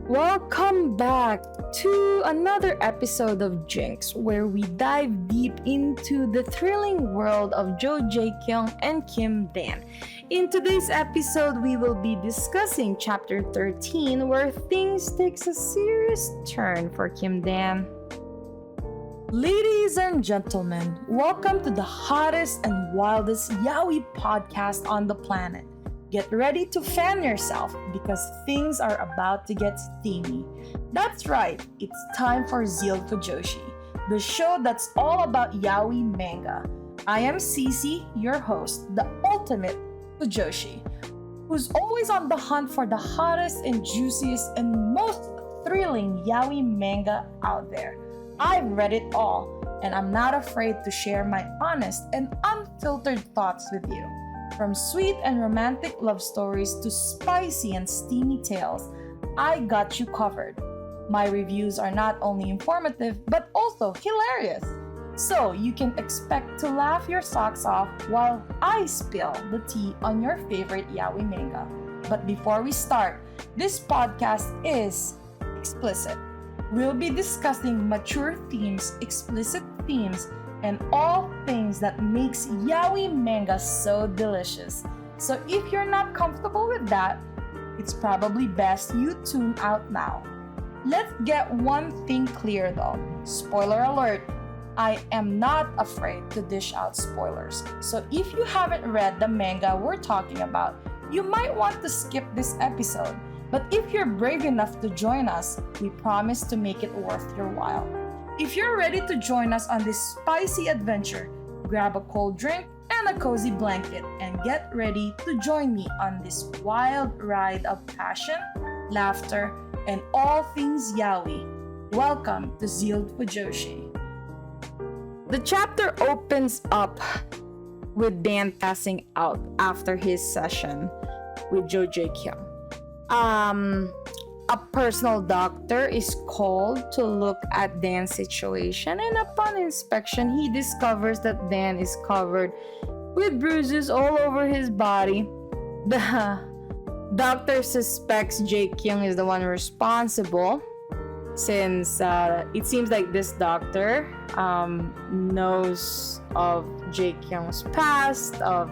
Welcome back to another episode of Jinx, where we dive deep into the thrilling world of Joo Jaekyung and Kim Dan. In today's episode, we will be discussing chapter 13, where things takes a serious turn for Kim Dan. Ladies and gentlemen, welcome to the hottest and wildest yaoi podcast on the planet. Get ready to fan yourself because things are about to get steamy. That's right, it's time for Zealed Fujoshi, the show that's all about yaoi manga. I am Cece, your host, the ultimate Fujoshi, who's always on the hunt for the hottest and juiciest and most thrilling yaoi manga out there. I've read it all, and I'm not afraid to share my honest and unfiltered thoughts with you. From sweet and romantic love stories to spicy and steamy tales, I got you covered. My reviews are not only informative but also hilarious. So you can expect to laugh your socks off while I spill the tea on your favorite yaoi manga. But before we start, this podcast is explicit. We'll be discussing mature themes, explicit themes, and all things that makes yaoi manga so delicious. So if you're not comfortable with that, it's probably best you tune out now. Let's get one thing clear though. Spoiler alert, I am not afraid to dish out spoilers. So if you haven't read the manga we're talking about, you might want to skip this episode. But if you're brave enough to join us, we promise to make it worth your while. If you're ready to join us on this spicy adventure, grab a cold drink and a cozy blanket and get ready to join me on this wild ride of passion, laughter, and all things yaoi. Welcome to Zealed Fujoshi. The chapter opens up with Dan passing out after his session with Joo Jaekyung. A personal doctor is called to look at Dan's situation, and upon inspection, he discovers that Dan is covered with bruises all over his body. The doctor suspects Jaekyung is the one responsible, since it seems like this doctor knows of Jaekyung's past, of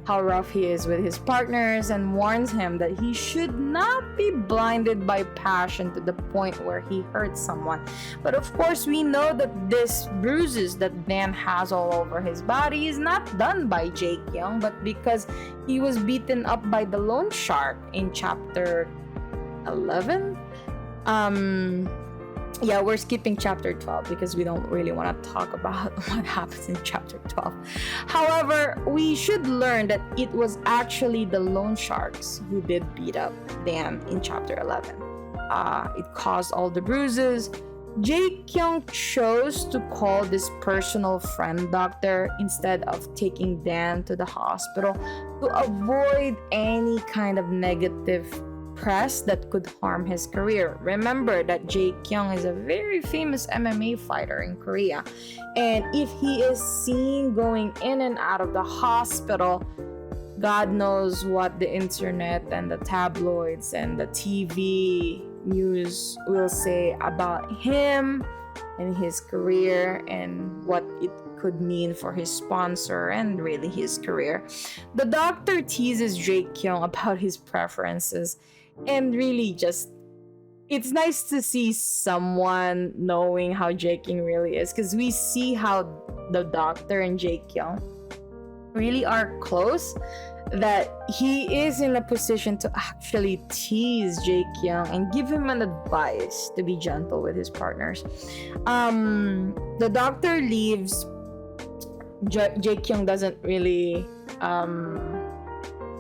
how rough he is with his partners, and warns him that he should not be blinded by passion to the point where he hurts someone. But of course, we know that this bruises that Dan has all over his body is not done by Jaekyung, but because he was beaten up by the loanshark in chapter 11. Yeah, we're skipping chapter 12 because we don't really want to talk about what happens in chapter 12. However, we should learn that it was actually the loansharks who did beat up Dan in chapter 11. It caused all the bruises. Jaekyung chose to call this personal friend doctor instead of taking Dan to the hospital to avoid any kind of negative press that could harm his career. Remember that Jaekyung is a very famous MMA fighter in Korea, and if he is seen going in and out of the hospital, God knows what the internet and the tabloids and the TV news will say about him and his career and what it could mean for his sponsor and really his career. The doctor teases Jaekyung about his preferences, and really just, it's nice to see someone knowing how Jaekyung really is, because we see how the doctor and Jaekyung really are close, that he is in a position to actually tease Jaekyung and give him an advice to be gentle with his partners. The doctor leaves. Jaekyung doesn't really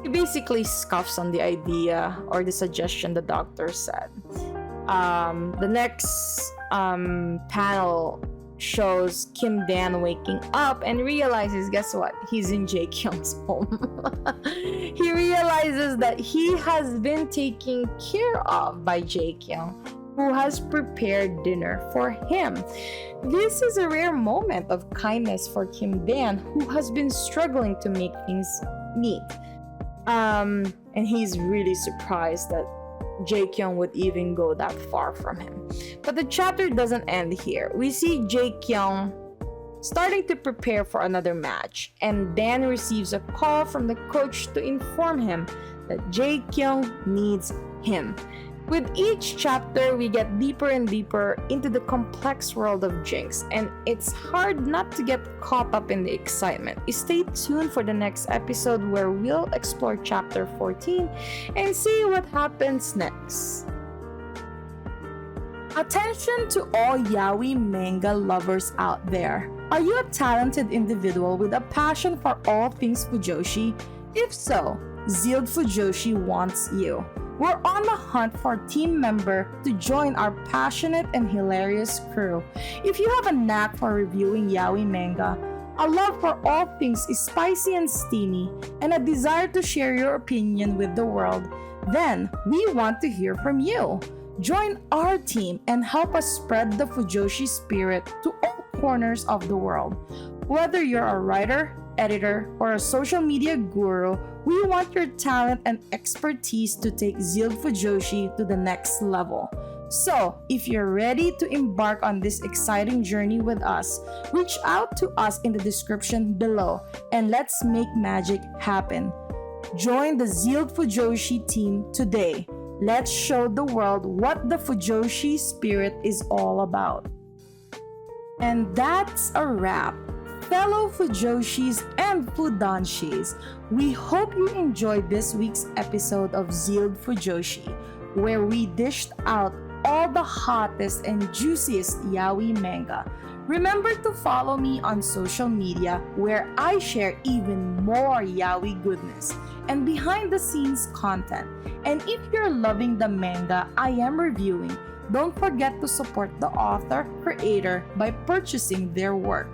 he basically scoffs on the idea or the suggestion the doctor said. The next panel shows Kim Dan waking up and realizes, guess what? He's in Jaekyung's home. He realizes that he has been taken care of by Jaekyung, who has prepared dinner for him. This is a rare moment of kindness for Kim Dan, who has been struggling to make things meet. And he's really surprised that Jaekyung would even go that far from him. But the chapter doesn't end here. We see Jaekyung starting to prepare for another match, and Dan receives a call from the coach to inform him that Jaekyung needs him. With each chapter, we get deeper and deeper into the complex world of Jinx, and it's hard not to get caught up in the excitement. Stay tuned for the next episode where we'll explore chapter 14 and see what happens next. Attention to all yaoi manga lovers out there. Are you a talented individual with a passion for all things Fujoshi? If so, Zealed Fujoshi wants you. We're on the hunt for a team member to join our passionate and hilarious crew. If you have a knack for reviewing yaoi manga, a love for all things spicy and steamy, and a desire to share your opinion with the world, then we want to hear from you. Join our team and help us spread the Fujoshi spirit to all corners of the world. Whether you're a writer, editor, or a social media guru, we want your talent and expertise to take Zealed Fujoshi to the next level. So, if you're ready to embark on this exciting journey with us, reach out to us in the description below and let's make magic happen. Join the Zealed Fujoshi team today. Let's show the world what the Fujoshi spirit is all about. And that's a wrap. Fellow Fujoshis and Fudanshis, we hope you enjoyed this week's episode of Zealed Fujoshi, where we dished out all the hottest and juiciest yaoi manga. Remember to follow me on social media where I share even more yaoi goodness and behind the scenes content. And if you're loving the manga I am reviewing, don't forget to support the author, creator by purchasing their work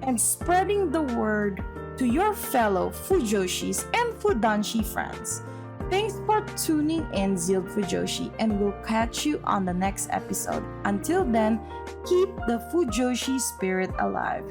and spreading the word to your fellow Fujoshis and Fudanshi friends. Thanks for tuning in, Zealed Fujoshi, and we'll catch you on the next episode. Until then, keep the Fujoshi spirit alive.